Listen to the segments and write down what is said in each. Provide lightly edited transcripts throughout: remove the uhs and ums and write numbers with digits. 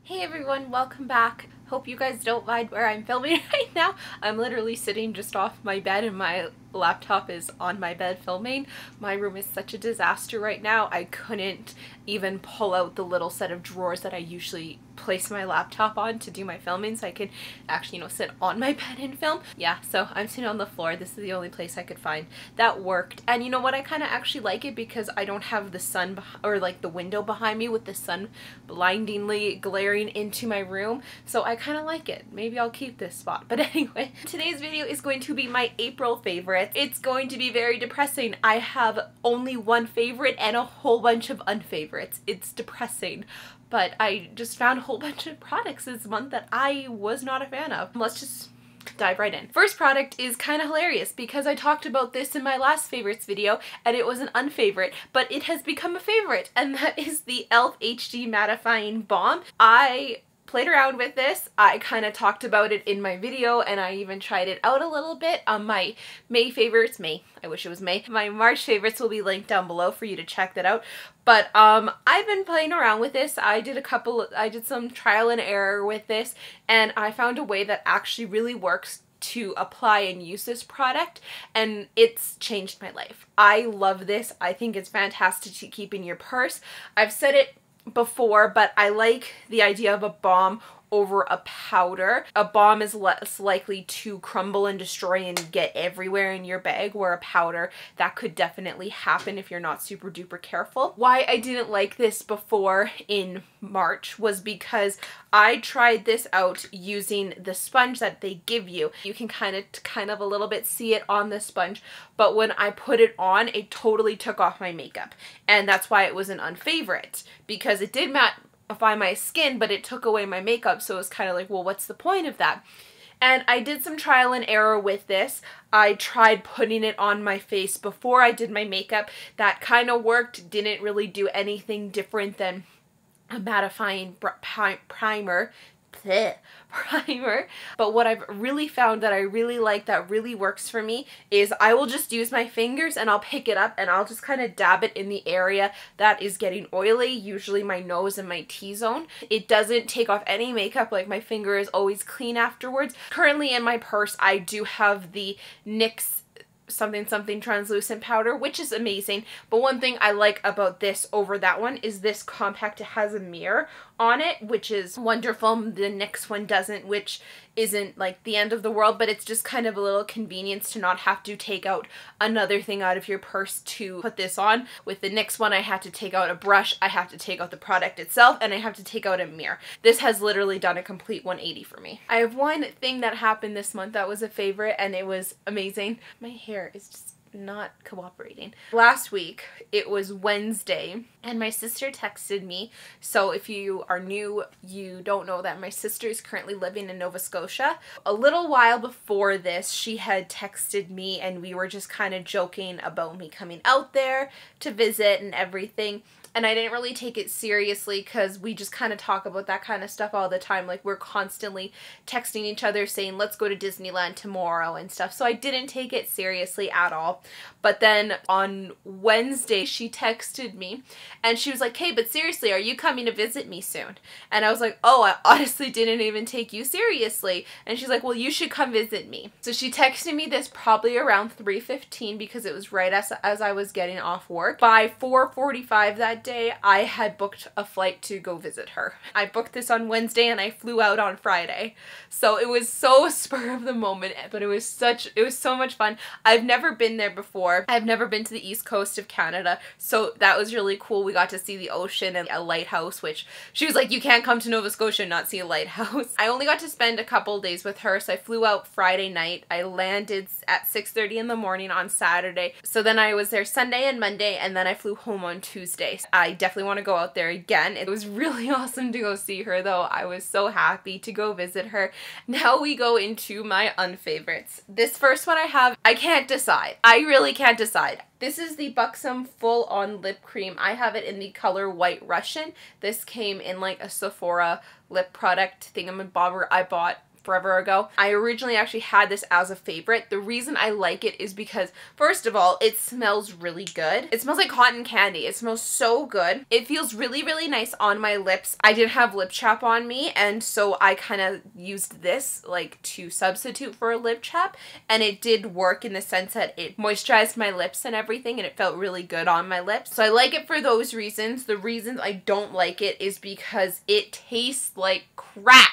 Hey everyone, welcome back. Hope you guys don't mind where I'm filming right now. I'm literally sitting just off my bed and my laptop is on my bed filming. My room is such a disaster right now. I couldn't even pull out the little set of drawers that I usually place my laptop on to do my filming so I can actually, sit on my bed and film. Yeah, so I'm sitting on the floor. This is the only place I could find that worked. And you know what? I kind of actually like it because I don't have the sun or like the window behind me with the sun blindingly glaring into my room. So I kind of like it. Maybe I'll keep this spot. But anyway, today's video is going to be my April favorites. It's going to be very depressing. I have only one favorite and a whole bunch of unfavorites. It's depressing. But I just found a whole bunch of products this month that I was not a fan of. Let's just dive right in. First product is kind of hilarious because I talked about this in my last favorites video and it was an unfavorite, but it has become a favorite, and that is the e.l.f. HD Mattifying Balm. I played around with this. I kind of talked about it in my video and I even tried it out a little bit. My May favorites, I wish it was May. My March favorites will be linked down below for you to check that out. But I've been playing around with this. I did some trial and error with this and I found a way that actually really works to apply and use this product, and it's changed my life. I love this. I think it's fantastic to keep in your purse. I've said it before, but I like the idea of a balm over a powder. A balm is less likely to crumble and destroy and get everywhere in your bag, where a powder, that could definitely happen if you're not super duper careful. Why I didn't like this before in March was because I tried this out using the sponge that they give you. You can kind of a little bit see it on the sponge, but when I put it on, it totally took off my makeup. And that's why it was an unfavorite, because it did mattify my skin, but it took away my makeup, so it was kind of like, well, what's the point of that? And I did some trial and error with this. I tried putting it on my face before I did my makeup. That kind of worked, didn't really do anything different than a mattifying primer. But what I've really found that I really like, that really works for me, is I will just use my fingers and I'll pick it up and I'll just kind of dab it in the area that is getting oily, usually my nose and my T-zone. It doesn't take off any makeup, like my finger is always clean afterwards. Currently in my purse I do have the NYX something translucent powder, which is amazing, but one thing I like about this over that one is this compact. It has a mirror on it, which is wonderful. The NYX one doesn't, which isn't like the end of the world, but it's just kind of a little convenience to not have to take out another thing out of your purse to put this on. With the NYX one, I had to take out a brush, I have to take out the product itself, and I have to take out a mirror. This has literally done a complete 180 for me. I have one thing that happened this month that was a favorite and it was amazing. My hair is just not cooperating. Last week, it was Wednesday, and my sister texted me. So if you are new, you don't know that my sister is currently living in Nova Scotia. A little while before this, she had texted me and we were just kind of joking about me coming out there to visit and everything. And I didn't really take it seriously because we just kind of talk about that kind of stuff all the time. Like, we're constantly texting each other saying, let's go to Disneyland tomorrow and stuff. So I didn't take it seriously at all. But then on Wednesday, she texted me and she was like, hey, but seriously, are you coming to visit me soon? And I was like, oh, I honestly didn't even take you seriously. And she's like, well, you should come visit me. So she texted me this probably around 3:15 because it was right as I was getting off work. By 4:45 that day, I had booked a flight to go visit her. I booked this on Wednesday and I flew out on Friday. So it was so spur of the moment, but it was so much fun. I've never been there before. I've never been to the east coast of Canada, so that was really cool. We got to see the ocean and a lighthouse, which she was like, you can't come to Nova Scotia and not see a lighthouse. I only got to spend a couple days with her, so I flew out Friday night. I landed at 6:30 in the morning on Saturday. So then I was there Sunday and Monday, and then I flew home on Tuesday. I definitely want to go out there again. It was really awesome to go see her though. I was so happy to go visit her. Now we go into my unfavorites. This first one I can't decide. I really can't decide. This is the Buxom Full On Lip Cream. I have it in the color White Russian. This came in like a Sephora lip product thingamabobber I bought forever ago. I originally actually had this as a favorite. The reason I like it is because, first of all, it smells really good. It smells like cotton candy. It smells so good. It feels really, really nice on my lips. I didn't have lip chap on me, and so I kind of used this like to substitute for a lip chap, and it did work in the sense that it moisturized my lips and everything, and it felt really good on my lips. So I like it for those reasons. The reasons I don't like it is because it tastes like crap.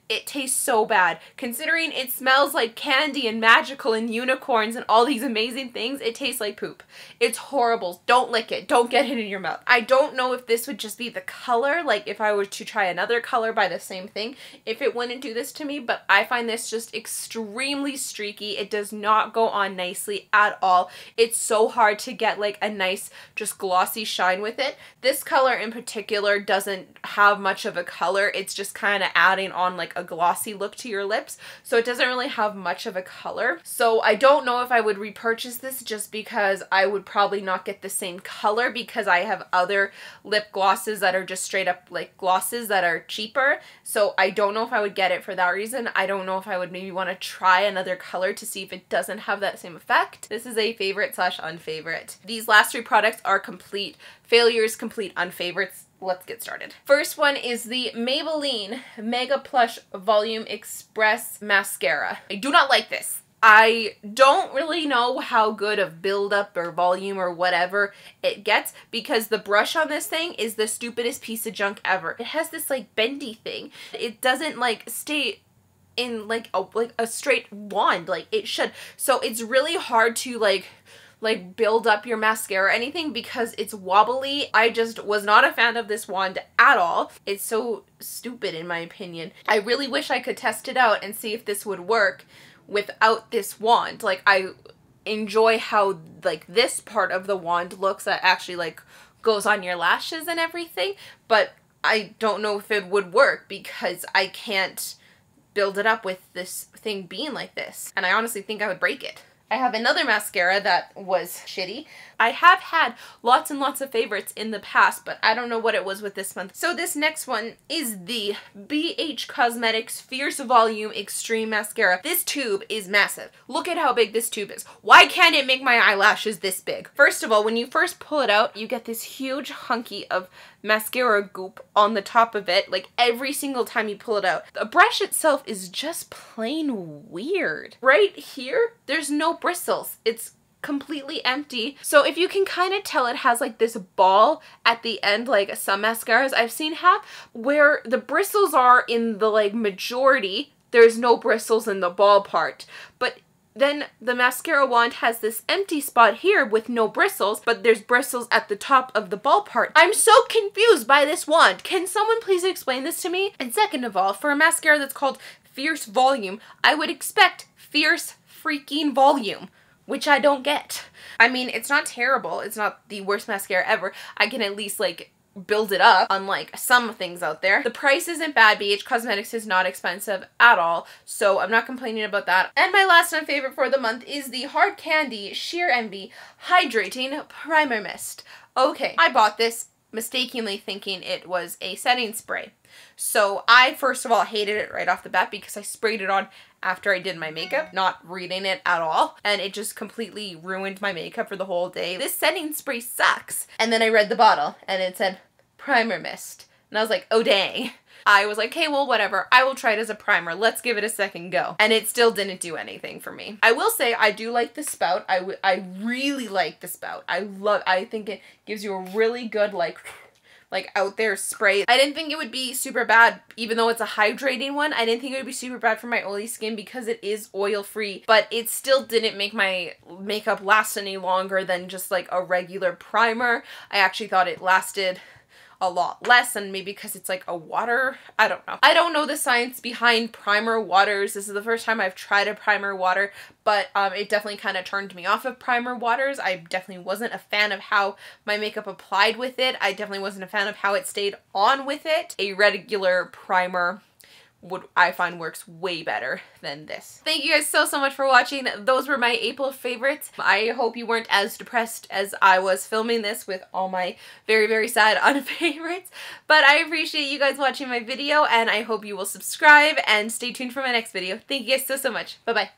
It tastes so bad. Considering it smells like candy and magical and unicorns and all these amazing things, it tastes like poop. It's horrible. Don't lick it. Don't get it in your mouth. I don't know if this would just be the color, like if I were to try another color by the same thing, if it wouldn't do this to me, but I find this just extremely streaky. It does not go on nicely at all. It's so hard to get like a nice, just glossy shine with it. This color in particular doesn't have much of a color. It's just kind of adding on like a glossy look to your lips, so it doesn't really have much of a color. So I don't know if I would repurchase this, just because I would probably not get the same color, because I have other lip glosses that are just straight up like glosses that are cheaper. So I don't know if I would get it for that reason. I don't know if I would maybe want to try another color to see if it doesn't have that same effect. This is a favorite slash unfavorite. These last three products are complete failures, complete unfavorites. Let's get started. First one is the Maybelline Mega Plush Volume Express Mascara. I do not like this. I don't really know how good of buildup or volume or whatever it gets, because the brush on this thing is the stupidest piece of junk ever. It has this like bendy thing. It doesn't like stay in like a straight wand like it should. So it's really hard to like build up your mascara or anything because it's wobbly. I just was not a fan of this wand at all. It's so stupid in my opinion. I really wish I could test it out and see if this would work without this wand. Like, I enjoy how like this part of the wand looks that actually like goes on your lashes and everything, but I don't know if it would work because I can't build it up with this thing being like this, and I honestly think I would break it. I have another mascara that was shitty. I have had lots and lots of favorites in the past, but I don't know what it was with this one. So this next one is the BH Cosmetics Fierce Volume Extreme Mascara. This tube is massive. Look at how big this tube is. Why can't it make my eyelashes this big? First of all, when you first pull it out, you get this huge hunky of mascara goop on the top of it, like every single time you pull it out. The brush itself is just plain weird. Right here, there's no bristles. It's completely empty. So if you can kind of tell, it has like this ball at the end, like some mascaras I've seen have, where the bristles are in the like majority. There's no bristles in the ball part, but then the mascara wand has this empty spot here with no bristles, but there's bristles at the top of the ball part. I'm so confused by this wand. Can someone please explain this to me? And second of all, for a mascara that's called Fierce Volume, I would expect fierce freaking volume, which I don't get. I mean, it's not terrible. It's not the worst mascara ever. I can at least like build it up, unlike some things out there. The price isn't bad. BH Cosmetics is not expensive at all, so I'm not complaining about that. And my last and favorite for the month is the Hard Candy Sheer Envy Hydrating Primer Mist. Okay, I bought this mistakenly thinking it was a setting spray. So I first of all hated it right off the bat because I sprayed it on after I did my makeup, not reading it at all, and it just completely ruined my makeup for the whole day. This setting spray sucks. And then I read the bottle and it said primer mist, and I was like, oh dang. I was like, okay, well, whatever. I will try it as a primer. Let's give it a second go. And it still didn't do anything for me. I will say I do like the spout. I really like the spout. I think it gives you a really good like out there spray. I didn't think it would be super bad, even though it's a hydrating one. I didn't think it would be super bad for my oily skin because it is oil free, but it still didn't make my makeup last any longer than just like a regular primer. I actually thought it lasted a lot less, and maybe because it's like a water, I don't know. I don't know the science behind primer waters. This is the first time I've tried a primer water, but it definitely kind of turned me off of primer waters. I definitely wasn't a fan of how my makeup applied with it. I definitely wasn't a fan of how it stayed on with it. A regular primer I find works way better than this. Thank you guys so much for watching. Those were my April favorites. I hope you weren't as depressed as I was filming this with all my very sad unfavorites. But I appreciate you guys watching my video, and I hope you will subscribe and stay tuned for my next video. Thank you guys so much. Bye bye.